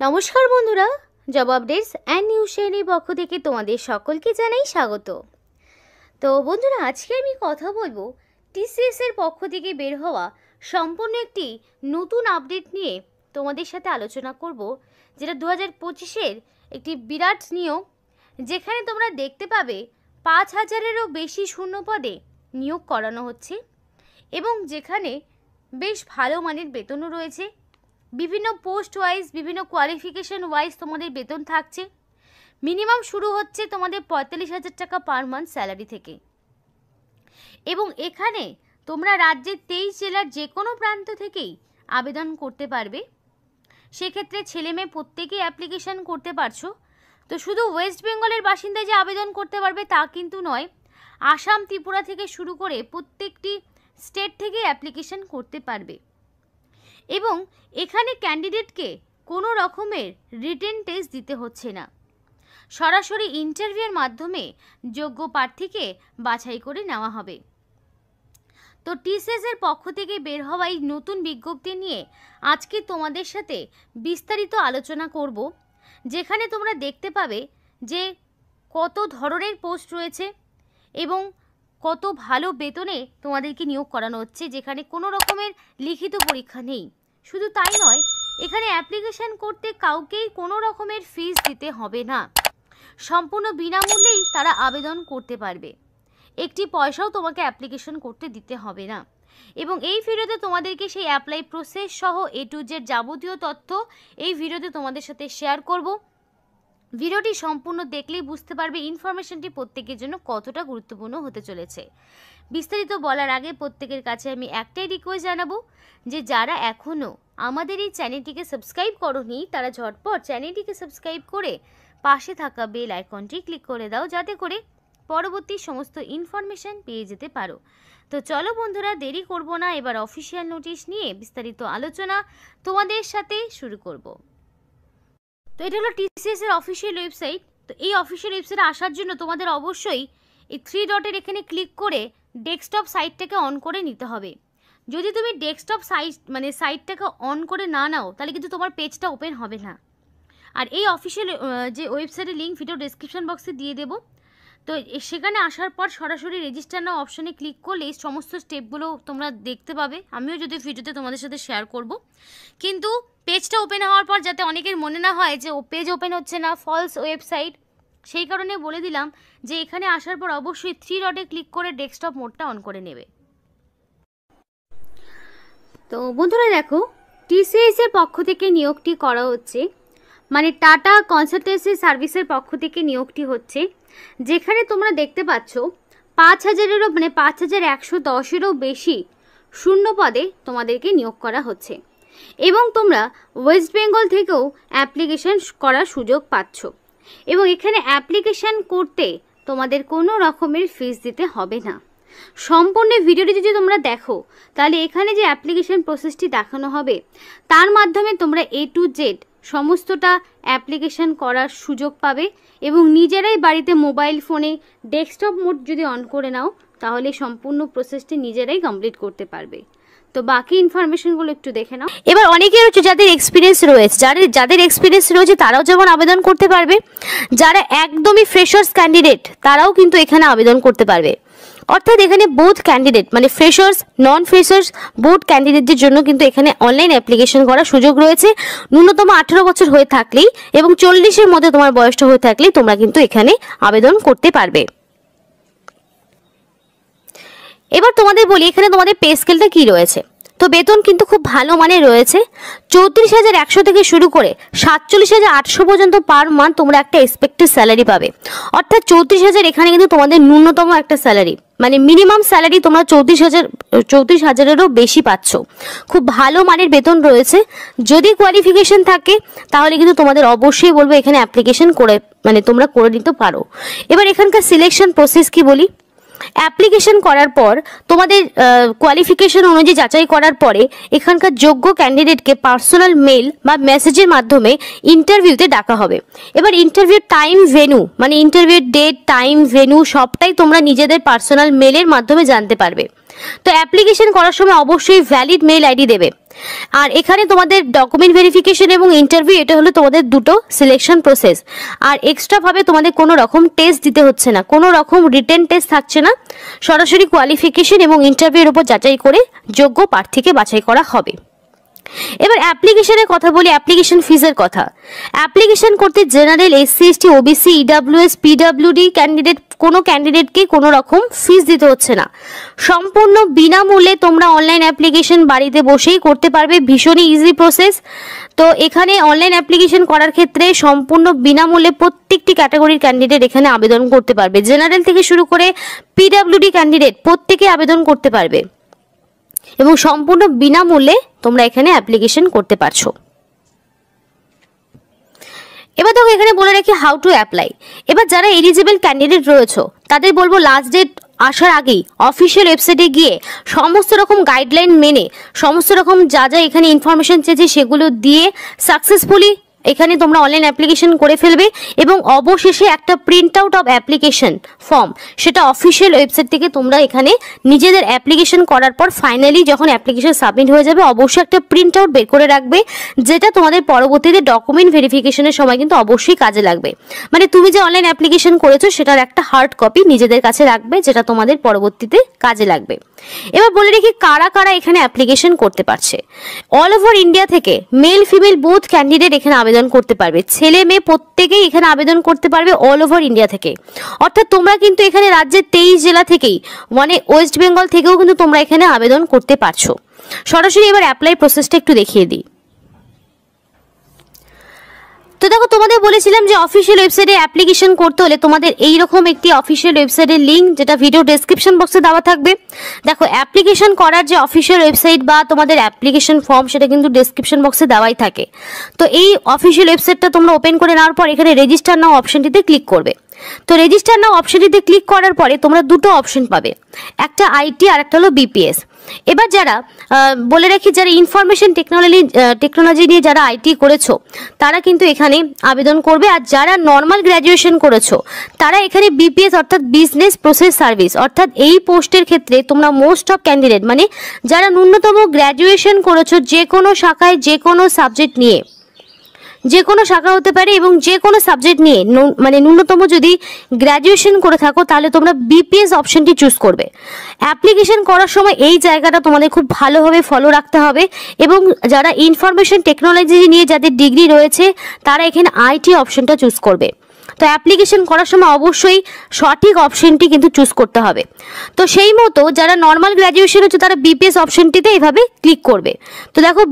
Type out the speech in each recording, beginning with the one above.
নমস্কার বন্ধুরা, job updates and news চ্যানেলের পক্ষ থেকে তোমাদের সকলকে জানাই স্বাগত। তো বন্ধুরা, আজকে আমি কথা বলবো টিসিএস এর পক্ষ থেকে বের হওয়া সম্পূর্ণ একটি নতুন আপডেট নিয়ে তোমাদের সাথে আলোচনা করব, যেটা 2025-এর একটি বিরাট নিয়োগ, যেখানে তোমরা দেখতে পাবে 5000-এরও বেশি শূন্য পদে নিয়োগ করানো হচ্ছে এবং যেখানে বেশ ভালো মানের বেতনও রয়েছে। বিভিন্ন পোস্ট ওয়াইজ, বিভিন্ন কোয়ালিফিকেশন ওয়াইজ তোমাদের বেতন থাকছে। মিনিমাম শুরু হচ্ছে তোমাদের 45,000 টাকা পার মান্থ স্যালারি থেকে এবং এখানে তোমরা রাজ্যের 23 জেলার যে কোনো প্রান্ত থেকেই আবেদন করতে পারবে। সেক্ষেত্রে ছেলে মেয়ে প্রত্যেকেই অ্যাপ্লিকেশন করতে পারছো। তো শুধু ওয়েস্ট বেঙ্গলের বাসিন্দা যে আবেদন করতে পারবে তা কিন্তু নয়, আসাম, ত্রিপুরা থেকে শুরু করে প্রত্যেকটি স্টেট থেকে অ্যাপ্লিকেশন করতে পারবে এবং এখানে ক্যান্ডিডেটকে কোনো রকমের রিটেন টেস্ট দিতে হচ্ছে না, সরাসরি ইন্টারভিউয়ের মাধ্যমে যোগ্য প্রার্থীকে বাছাই করে নেওয়া হবে। তো টিসিএস এর পক্ষ থেকে বের হওয়া এই নতুন বিজ্ঞপ্তি নিয়ে আজকে তোমাদের সাথে বিস্তারিত আলোচনা করব, যেখানে তোমরা দেখতে পাবে যে কত ধরনের পোস্ট রয়েছে এবং কত ভালো বেতনে তোমাদেরকে নিয়োগ করানো হচ্ছে, যেখানে কোনো রকমের লিখিত পরীক্ষা নেই। শুধু তাই নয়, এখানে অ্যাপ্লিকেশন করতে কাউকেই কোনো রকমের ফিস দিতে হবে না, সম্পূর্ণ বিনামূল্যেই তারা আবেদন করতে পারবে। একটি পয়সাও তোমাকে অ্যাপ্লিকেশন করতে দিতে হবে না এবং এই ভিডিওতে তোমাদেরকে সেই অ্যাপ্লাই প্রসেস সহ A to Z যাবতীয় তথ্য এই ভিডিওতে তোমাদের সাথে শেয়ার করব। ভিডিওটি সম্পূর্ণ দেখলেই বুঝতে পারবে ইনফরমেশনটি প্রত্যেকের জন্য কতটা গুরুত্বপূর্ণ হতে চলেছে। বিস্তারিত বলার আগে প্রত্যেকের কাছে আমি একটাই রিকোয়েস্ট জানাবো যে যারা এখনও আমাদের এই চ্যানেলটিকে সাবস্ক্রাইব করোনি তারা ঝটপট চ্যানেলটিকে সাবস্ক্রাইব করে পাশে থাকা বেল আইকনটি ক্লিক করে দাও, যাতে করে পরবর্তী সমস্ত ইনফরমেশন পেয়ে যেতে পারো। তো চলো বন্ধুরা, দেরি করব না, এবার অফিসিয়াল নোটিশ নিয়ে বিস্তারিত আলোচনা তোমাদের সাথে শুরু করব। তো এটা হলো টিসিএস এর অফিসিয়াল ওয়েবসাইট। তো এই অফিসিয়াল ওয়েবসাইটে আসার জন্য তোমাদের অবশ্যই এই 3 ডটের এখানে ক্লিক করে ডেস্কটপ সাইটটাকে অন করে নিতে হবে। যদি তুমি ডেস্কটপ সাইটটাকে অন করে না নাও তাহলে কিন্তু তোমার পেজটা ওপেন হবে না। আর এই অফিসিয়াল যে ওয়েবসাইটের লিঙ্ক ভিডিও ডেসক্রিপশন বক্সে দিয়ে দেবো। তো সেখানে আসার পর সরাসরি রেজিস্টার নাও অপশানে ক্লিক করলে সমস্ত স্টেপগুলো তোমরা দেখতে পাবে। আমিও যদি ভিডিওতে তোমাদের সাথে শেয়ার করব, কিন্তু পেজটা ওপেন হওয়ার পর যাতে অনেকের মনে না হয় যে পেজ ওপেন হচ্ছে না, ফলস ওয়েবসাইট, সেই কারণে বলে দিলাম যে এখানে আসার পর অবশ্যই 3 ডটে ক্লিক করে ডেস্কটপ মোডটা অন করে নেবে। তো বন্ধুরা দেখো, টিসিএস এর পক্ষ থেকে নিয়োগটি করা হচ্ছে, মানে টাটা কনসালটেন্সি সার্ভিসের পক্ষ থেকে নিয়োগটি হচ্ছে, যেখানে তোমরা দেখতে পাচ্ছ 5000-এরও 5110-এরও বেশি শূন্য পদে তোমাদেরকে নিয়োগ করা হচ্ছে এবং তোমরা ওয়েস্ট বেঙ্গল থেকেও অ্যাপ্লিকেশন করার সুযোগ পাচ্ছ এবং এখানে অ্যাপ্লিকেশন করতে তোমাদের কোনো রকমের ফিস দিতে হবে না। সম্পূর্ণ ভিডিওটি যদি তোমরা দেখো তাহলে এখানে যে অ্যাপ্লিকেশন প্রসেসটি দেখানো হবে তার মাধ্যমে তোমরা A to Z সমস্তটা অ্যাপ্লিকেশন করার সুযোগ পাবে এবং নিজেরাই বাড়িতে মোবাইল ফোনে ডেস্কটপ মোড যদি অন করে নাও তাহলে সম্পূর্ণ প্রসেসটি নিজেরাই কমপ্লিট করতে পারবে। তো বাকি ইনফরমেশনগুলো একটু দেখে নাও। এবার অনেকের হচ্ছে যাদের এক্সপিরিয়েন্স রয়েছে, যাদের এক্সপিরিয়েন্স রয়েছে তারাও যেমন আবেদন করতে পারবে, যারা একদমই ফ্রেশার্স ক্যান্ডিডেট তারাও কিন্তু এখানে আবেদন করতে পারবে। অর্থাৎ এখানে বোথ ক্যান্ডিডেট মানে ফ্রেশার্স, নন ফ্রেশার্স, বোথ ক্যান্ডিডেটদের জন্য কিন্তু এখানে অনলাইন অ্যাপ্লিকেশন করার সুযোগ রয়েছে। ন্যূনতম 18 বছর হয়ে থাকলেই এবং 40-এর মধ্যে তোমার বয়সটা হয়ে থাকলেই তোমরা কিন্তু এখানে আবেদন করতে পারবে। এবার তোমাদের বলি এখানে তোমাদের পে স্কেলটা কি রয়েছে। তো বেতন কিন্তু খুব ভালো মানের রয়েছে, 34,100 থেকে শুরু করে 47,800 পর্যন্ত পার মান্থ তোমরা একটা এক্সপেক্টেড স্যালারি পাবে। অর্থাৎ 34,000 এখানে কিন্তু তোমাদের ন্যূনতম একটা স্যালারি, মানে মিনিমাম স্যালারি তোমরা 34,000-এরও বেশি পাচ্ছ। খুব ভালো মানের বেতন রয়েছে। যদি কোয়ালিফিকেশন থাকে তাহলে কিন্তু তোমাদের অবশ্যই বলবো এখানে অ্যাপ্লিকেশন করে তোমরা করে নিতে পারো। এবার এখানকার সিলেকশন প্রসেস কি বলি। অ্যাপ্লিকেশন করার পর তোমাদের কোয়ালিফিকেশন অনুযায়ী যাচাই করার পরে এখানকার যোগ্য ক্যান্ডিডেটকে পার্সোনাল মেল বা মেসেজের মাধ্যমে ইন্টারভিউতে ডাকা হবে। এবার interview time, venue interview date, time, venue সবটাই তোমরা নিজেদের পার্সোনাল মেলের মাধ্যমে জানতে পারবে। তো অ্যাপ্লিকেশন করার সময় অবশ্যই ভ্যালিড মেল আইডি দেবে। আর এখানে তোমাদের ডকুমেন্ট ভেরিফিকেশন এবং ইন্টারভিউ, এটা হলো তোমাদের দুটো সিলেকশন প্রসেস। আর এক্সট্রা ভাবে তোমাদের কোনো রকম টেস্ট দিতে হচ্ছে না, কোনো রকম রিটেন টেস্ট থাকছে না, সরাসরি কোয়ালিফিকেশন এবং ইন্টারভিউর উপর যাচাই করে যোগ্য প্রার্থীকে বাছাই করা হবে। এবার অ্যাপ্লিকেশনের কথা বলি, অ্যাপ্লিকেশন ফিজের কথা। অ্যাপ্লিকেশন করতে general, SC ST, OBC, EWS, PWD candidate, কোনো ক্যান্ডিডেটকে কোনো রকম ফিস দিতে হচ্ছে না। সম্পূর্ণ বিনামূল্যে তোমরা অনলাইন অ্যাপ্লিকেশন বাড়িতে বসেই করতে পারবে, ভীষণই ইজি প্রসেস। তো এখানে অনলাইন অ্যাপ্লিকেশন করার ক্ষেত্রে সম্পূর্ণ বিনামূল্যে প্রত্যেকটি ক্যাটাগরির ক্যান্ডিডেট এখানে আবেদন করতে পারবে। জেনারেল থেকে শুরু করে পিডাব্লিউডি ক্যান্ডিডেট প্রত্যেকে আবেদন করতে পারবে এবং সম্পূর্ণ বিনামূল্যে তোমরা এখানে অ্যাপ্লিকেশন করতে পারছো। এবার দেখো এখানে বলে রাখি হাউ টু অ্যাপ্লাই। এবার যারা এলিজিবল ক্যান্ডিডেট রয়েছে তাদের বলবো লাস্ট ডেট আসার আগেই অফিসিয়াল ওয়েবসাইটে গিয়ে সমস্ত রকম গাইডলাইন মেনে, সমস্ত রকম যা যা এখানে ইনফরমেশন চেয়েছে সেগুলো দিয়ে সাকসেসফুলি এখানে তোমরা অনলাইন অ্যাপ্লিকেশন করে ফেলবে এবং অবশেষে একটা print out of application form, সেটা অফিসিয়াল ওয়েবসাইট থেকে তোমরা এখানে নিজেদের অ্যাপ্লিকেশন করার পর ফাইনালি যখন অ্যাপ্লিকেশন সাবমিট হয়ে যাবে অবশ্যই একটা প্রিন্ট আউট বের করে রাখবে, যেটা তোমাদের পরবর্তীতে ডকুমেন্ট ভেরিফিকেশনের সময় কিন্তু অবশ্যই কাজে লাগবে। মানে তুমি যে অনলাইন অ্যাপ্লিকেশন করেছো সেটার একটা হার্ড কপি নিজেদের কাছে রাখবে, যেটা তোমাদের পরবর্তীতে কাজে লাগবে। এবার বলে রেখি কারা কারা এখানে অ্যাপ্লিকেশন করতে পারছে। অল ওভার ইন্ডিয়া থেকে মেল ফিমেল বোথ ক্যান্ডিডেট এখানে আবেদন করতে পারবে, ছেলে মেয়ে প্রত্যেকেই এখানে আবেদন করতে পারবে অল ওভার ইন্ডিয়া থেকে। অর্থাৎ তোমরা কিন্তু এখানে রাজ্যের 23 জেলা থেকেই, মানে ওয়েস্ট বেঙ্গল থেকেও কিন্তু তোমরা এখানে আবেদন করতে পারছো। সরাসরি এবার অ্যাপ্লাই প্রসেসটা একটু দেখিয়ে দিই। তো দেখো তোমাদের বলেছিলাম যে অফিসিয়াল ওয়েবসাইটে অ্যাপ্লিকেশন করতে হলে তোমাদের এইরকম একটি অফিসিয়াল ওয়েবসাইটের লিঙ্ক, যেটা ভিডিও ডেসক্রিপশন বক্সে দেওয়া থাকবে। দেখো অ্যাপ্লিকেশন করার যে অফিসিয়াল ওয়েবসাইট বা তোমাদের অ্যাপ্লিকেশন ফর্ম সেটা কিন্তু ডেসক্রিপশন বক্সে দেওয়াই থাকে। তো এই অফিসিয়াল ওয়েবসাইটটা তোমরা ওপেন করে নেওয়ার পর এখানে রেজিস্টার নাও অপশনটিতে ক্লিক করবে। তো রেজিস্টার নাও অপশনটিতে ক্লিক করার পরে তোমরা দুটো অপশন পাবে, একটা আইটি আর একটা হলো বিপিএস। এবার যারা বলে রাখি যারা ইনফরমেশন টেকনোলজি নিয়ে যারা আইটি করেছো তারা কিন্তু এখানে আবেদন করবে, আর যারা নর্মাল গ্র্যাজুয়েশন করেছো তারা এখানে বিপিএস অর্থাৎ বিজনেস প্রসেস সার্ভিস, অর্থাৎ এই পোস্টের ক্ষেত্রে তোমরা মোস্ট অফ ক্যান্ডিডেট মানে যারা ন্যূনতম গ্র্যাজুয়েশন করেছো যে কোনো শাখায় যে কোনো সাবজেক্ট নিয়ে, যে কোনো শাখা হতে পারে এবং যে কোনো সাবজেক্ট নিয়ে মানে ন্যূনতম যদি গ্র্যাজুয়েশন করে থাকো তাহলে তোমরা বিপিএস অপশনটি চুজ করবে। অ্যাপ্লিকেশন করার সময় এই জায়গাটা তোমাদের খুব ভালোভাবে ফলো রাখতে হবে এবং যারা ইনফরমেশন টেকনোলজি নিয়ে যাদের ডিগ্রি রয়েছে তারা এখানে আইটি অপশনটা চুজ করবে। তো অ্যাপ্লিকেশন করার সময় অবশ্যই সঠিক অপশনটি কিন্তু চুজ করতে হবে। তো সেই মতো যারা নর্মাল গ্র্যাজুয়েশন হচ্ছে তারা বিপিএস অপশনটিতে এইভাবে ক্লিক করবে। তো দেখো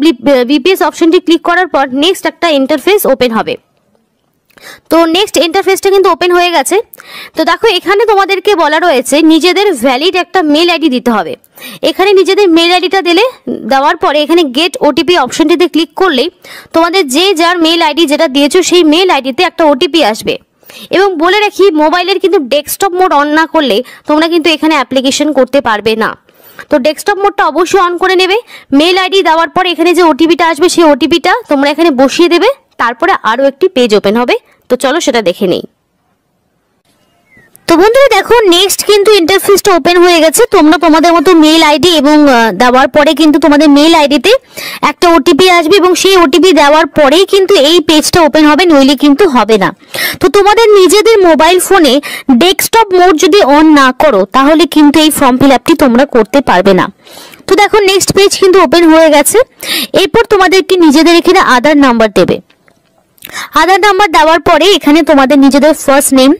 বিপিএস অপশনটি ক্লিক করার পর নেক্সট একটা ইন্টারফেস ওপেন হবে। তো নেক্সট ইন্টারফেসটা কিন্তু ওপেন হয়ে গেছে। তো দেখো এখানে তোমাদেরকে বলা রয়েছে নিজেদের ভ্যালিড একটা মেল আইডি দিতে হবে। এখানে নিজেদের মেল আইডিটা দেওয়ার পরে এখানে গেট ওটিপি অপশনটিতে ক্লিক করলেই তোমাদের যে যার মেল আইডি যেটা দিয়েছো সেই মেল আইডিতে একটা ওটিপি আসবে। এবং বলে রাখি মোবাইলের কিন্তু ডেস্কটপ মোড অন না করলে তোমরা কিন্তু এখানে অ্যাপ্লিকেশন করতে পারবে না। তো ডেস্কটপ মোডটা অবশ্যই অন করে নেবে। মেল আইডি দেওয়ার পর এখানে যে ওটিপিটা আসবে সেই ওটিপিটা তোমরা এখানে বসিয়ে দেবে, তারপরে আরও একটি পেজ ওপেন হবে। তো চলো সেটা দেখে নেই। তো বন্ধুরা দেখো নেক্সট কিন্তু ইন্টারফেসটা ওপেন হয়ে গেছে। তোমরা তোমাদের মতো মেল আইডি এবং দেওয়ার পরে কিন্তু তোমাদের মেল আইডিতে একটা ওটিপি আসবে এবং সেই ওটিপি দেওয়ার পরেই কিন্তু এই পেজটা ওপেন হবে, নইলে কিন্তু হবে না। তো তোমাদের নিজেদের মোবাইল ফোনে ডেস্কটপ মোড যদি অন না করো তাহলে কিন্তু এই ফর্ম ফিল আপটি তোমরা করতে পারবে না। তো দেখো নেক্সট পেজ কিন্তু ওপেন হয়ে গেছে। এরপর তোমাদেরকে নিজেদের এখানে আধার নাম্বার দেবে। আধার নাম্বার দেওয়ার পরে এখানে তোমাদের নিজেদের first name,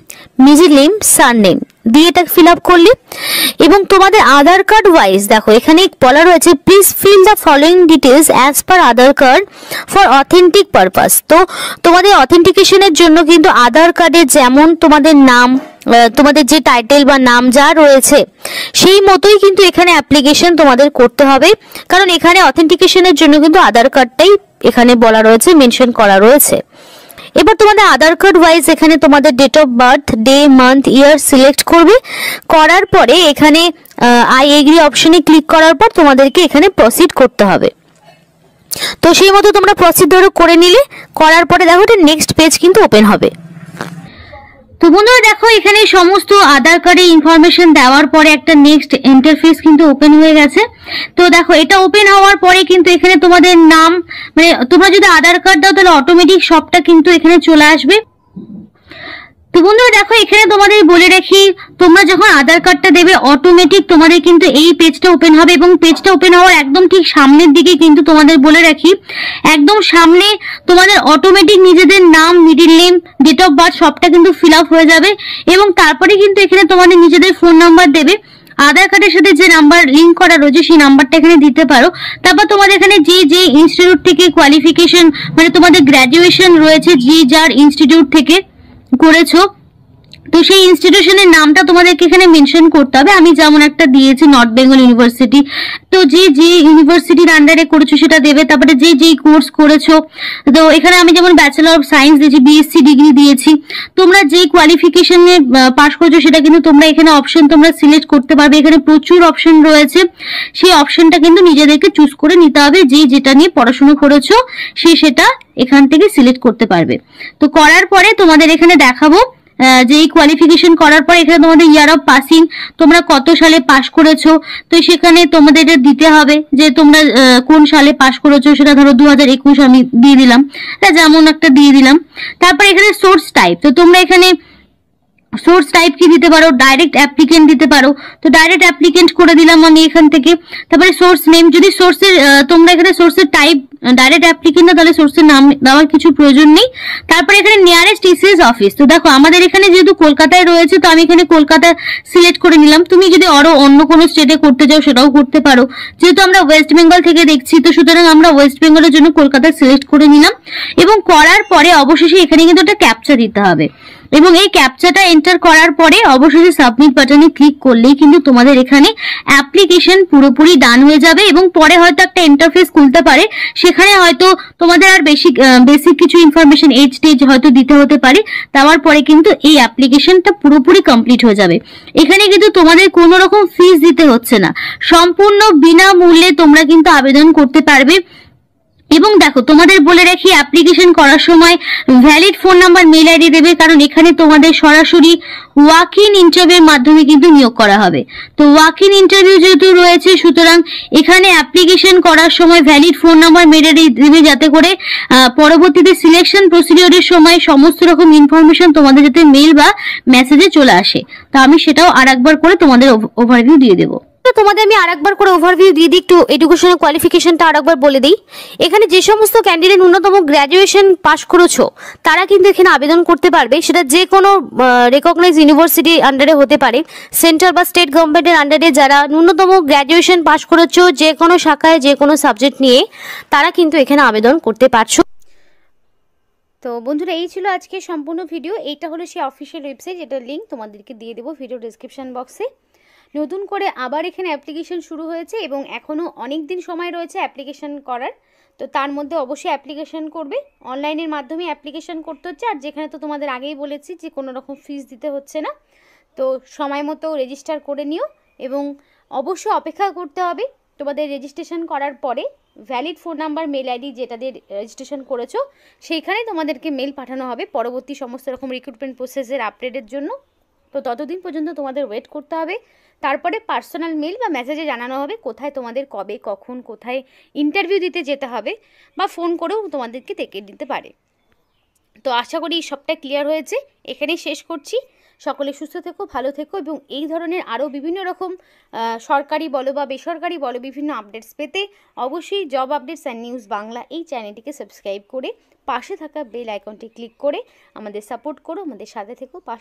middle name, surname দিয়ে এটা ফিল আপ করলে এবং তোমাদের আধার কার্ড ওয়াইজ দেখো এখানে বলা রয়েছে please fill the following details as per Aadhaar card for authentic purpose. তো তোমাদের অথেন্টিকেশনের জন্য কিন্তু আধার কার্ডে যেমন তোমাদের নাম, তোমাদের যে টাইটেল বা নাম যা রয়েছে সেই মতোই কিন্তু এখানে অ্যাপ্লিকেশন তোমাদের করতে হবে, কারণ এখানে অথেন্টিকেশনের জন্য কিন্তু আধার কার্ডটাই এখানে বলা রয়েছে, মেনশন করা রয়েছে। এবার তোমাদের আধার কার্ড ওয়াইজ এখানে তোমাদের date of birth, day, month, year select করবে। করার পরে এখানে আই এগ্রি অপশনে ক্লিক করার পর তোমাদেরকে এখানে প্রসিড করতে হবে। তো সেই মতো তোমরা প্রসিড ধরো করে নিলে, করার পরে দেখো এটা নেক্সট পেজ কিন্তু ওপেন হবে। তো বন্ধুরা দেখো এখানে সমস্ত আধার কার্ডের ইনফরমেশন দেওয়ার পরে একটা নেক্সট ইন্টারফেস কিন্তু ওপেন হয়ে গেছে। তো দেখো এটা ওপেন হওয়ার পরে কিন্তু এখানে তোমাদের নাম, মানে তোমরা যদি আধার কার্ড দাও তাহলে অটোমেটিক সবটা কিন্তু এখানে চলে আসবে। তো বন্ধুরা দেখো এখানে তোমাদের বলে রাখি, তোমরা যখন আধার কার্ডটা দেবে অটোমেটিক তোমাদের কিন্তু এই পেজটা ওপেন হবে, এবং পেজটা ওপেন হওয়ার একদম ঠিক সামনের দিকে কিন্তু তোমাদের বলে রাখি, একদম সামনে তোমাদের অটোমেটিক নিজেদের নাম, middle name, date of birth সবটা কিন্তু ফিল আপ হয়ে যাবে। এবং তারপরে কিন্তু এখানে তোমাদের নিজেদের ফোন নাম্বার দেবে, আধার কার্ডের সাথে যে নাম্বার লিঙ্ক করা রয়েছে সেই নাম্বারটা এখানে দিতে পারো। তারপর তোমাদের এখানে যে ইনস্টিটিউট থেকে কোয়ালিফিকেশন, মানে তোমাদের গ্র্যাজুয়েশন রয়েছে, যার ইনস্টিটিউট থেকে করেছো, তো সেই ইনস্টিটিউশনের নামটা তোমাদেরকে এখানে মেনশন করতে হবে। আমি যেমন একটা দিয়েছি নর্থ বেঙ্গল ইউনিভার্সিটি, তো যে ইউনিভার্সিটির আন্ডারে করেছো সেটা দেবে। তারপরে যে কোর্স করেছো, তো এখানে আমি যেমন ব্যাচেলর অফ সায়েন্স দিয়েছি, বিএসসি ডিগ্রি দিয়েছি। তোমরা যে কোয়ালিফিকেশনে পাস করেছো সেটা কিন্তু তোমরা এখানে অপশন তোমরা সিলেক্ট করতে পারবে। এখানে প্রচুর অপশন রয়েছে, সেই অপশনটা কিন্তু নিজেদেরকে চুজ করে নিতে হবে। যেটা নিয়ে পড়াশোনা করেছো সেটা এখান থেকে সিলেক্ট করতে পারবে। তো করার পরে তোমাদের এখানে দেখাবো যে এই কোয়ালিফিকেশন করার পর এখানে তোমাদের ইয়ার অফ পাসিং, তোমরা কত সালে পাস করেছো, তো সেখানে তোমাদের এটা দিতে হবে যে তোমরা কোন সালে পাস করেছো। সেটা ধরো 2021 আমি দিয়ে দিলাম, যেমন একটা দিয়ে দিলাম। তারপর এখানে সোর্স টাইপ, তো তোমরা এখানে সোর্স টাইপ কি দিতে পারো, ডাইরেক্ট অ্যাপ্লিকেন্ট দিতে পারো, তো ডাইরেক্ট অ্যাপ্লিকেন্ট করে দিলাম আমি এখান থেকে। তারপরে সোর্স নেম, যদি সোর্সের তোমরা এখানে সোর্সের টাইপ ডাইরেক্ট অ্যাপ্লিকেন্ট না, তাহলে সোর্সের নাম দেওয়ার কিছু প্রয়োজন নেই। তারপরে এখানে নিয়ারেস্ট টিসিএস অফিস, তো দেখো আমাদের এখানে যেহেতু কলকাতায় রয়েছে তো আমি এখানে কলকাতা সিলেক্ট করে নিলাম। তুমি যদি আরো অন্য কোনো স্টেটে করতে চাও সেটাও করতে পারো, যেহেতু আমরা ওয়েস্ট বেঙ্গল থেকে দেখছি তো সুতরাং আমরা ওয়েস্ট বেঙ্গলের জন্য কলকাতা সিলেক্ট করে নিলাম। এবং করার পরে অবশেষে এখানে কিন্তু একটা ক্যাপচা দিতে হবে, এবং এই ক্যাপচাটা এন্টার করার পরে অবশেষে সাবমিট বাটনে ক্লিক করলেই কিন্তু তোমাদের এখানে অ্যাপ্লিকেশন পুরোপুরি ডান হয়ে যাবে। এবং পরে হয়তো একটা ইন্টারফেস খুলতে পারে, সেখানে হয়তো তোমাদের আর বেসিক কিছু ইনফরমেশন এজ টেজ হয়তো দিতে হতে পারে। তারপর পরে কিন্তু এই অ্যাপ্লিকেশনটা পুরোপুরি কমপ্লিট হয়ে যাবে। এখানে কিন্তু তোমাদের কোনো রকম ফিস দিতে হচ্ছে না, সম্পূর্ণ বিনামূল্যে তোমরা কিন্তু আবেদন করতে পারবে। এবং দেখো তোমাদের বলে রাখি, অ্যাপ্লিকেশন করার সময় valid phone number, mail ID দেবে, কারণ এখানে তোমাদের সরাসরি ওয়াক ইন ইন্টারভিউর মাধ্যমে কিন্তু নিয়োগ করা হবে। তো ওয়াক ইন ইন্টারভিউ যেহেতু রয়েছে সুতরাং এখানে অ্যাপ্লিকেশন করার সময় valid phone number, mail ID দেবে, যাতে করে পরবর্তীতে সিলেকশন প্রসিডিওরের সময় সমস্ত রকম ইনফরমেশন তোমাদের যাতে মেল বা মেসেজে চলে আসে। তো আমি সেটাও আরেকবার করে তোমাদের ওভারভিউ দিয়ে দেবো। তোমাদের আমি আরেকবার করে ওভারভিউ দিয়ে দিই, একটু এডুকেশনাল কোয়ালিফিকেশনটা আরেকবার বলে দিই। এখানে যে সমস্ত ক্যান্ডিডেট ন্যূনতম গ্র্যাজুয়েশন পাস করেছো তারা কিন্তু এখানে আবেদন করতে পারবে। সেটা যে কোনো রেকগনাইজ ইউনিভার্সিটি আন্ডারে হতে পারে, সেন্ট্রাল বা স্টেট গভর্নমেন্টের আন্ডারে যারা ন্যূনতম গ্র্যাজুয়েশন পাস করেছো যে কোনো শাখায় যে কোনো সাবজেক্ট নিয়ে, তারা কিন্তু এখানে আবেদন করতে পারছো। তো বন্ধুরা এই ছিল আজকে সম্পূর্ণ ভিডিও। এইটা হলো সেই অফিসিয়াল ওয়েবসাইট, যেটার লিঙ্ক তোমাদেরকে দিয়ে দেবো ভিডিও ডেসক্রিপশন বক্সে। নতুন করে আবার এখানে অ্যাপ্লিকেশন শুরু হয়েছে এবং এখনও অনেক দিন সময় রয়েছে অ্যাপ্লিকেশন করার। তো তার মধ্যে অবশ্যই অ্যাপ্লিকেশন করবে, অনলাইনের মাধ্যমে অ্যাপ্লিকেশন করতে হচ্ছে। আর যেখানে তো তোমাদের আগেই বলেছি যে কোনো রকম ফিস দিতে হচ্ছে না, তো সময় মতো রেজিস্টার করে নিও। এবং অবশ্যই অপেক্ষা করতে হবে তোমাদের রেজিস্ট্রেশন করার পরে valid phone number, mail ID যেটা দিয়ে রেজিস্ট্রেশন করেছো সেইখানে তোমাদেরকে মেল পাঠানো হবে পরবর্তী সমস্ত রকম রিক্রুটমেন্ট প্রসেসের আপডেটের জন্য। তো ততদিন পর্যন্ত তোমাদের ওয়েট করতে হবে। তারপরে পার্সোনাল মেল বা মেসেজে জানানো হবে কোথায় তোমাদের কবে কখন কোথায় ইন্টারভিউ দিতে যেতে হবে, বা ফোন করেও তোমাদেরকে ডেকে দিতে পারে। তো আশা করি সবটা ক্লিয়ার হয়েছে, এখানেই শেষ করছি। সকলে সুস্থ থেকো, ভালো থেকো, এবং এই ধরনের আরও বিভিন্ন রকম সরকারি বলো বা বেসরকারি বলো বিভিন্ন আপডেটস পেতে অবশ্যই job updates and news Bangla এই চ্যানেলটিকে সাবস্ক্রাইব করে পাশে থাকা বেল আইকনটি ক্লিক করে আমাদের সাপোর্ট করো, আমাদের সাথে থেকো, পাশে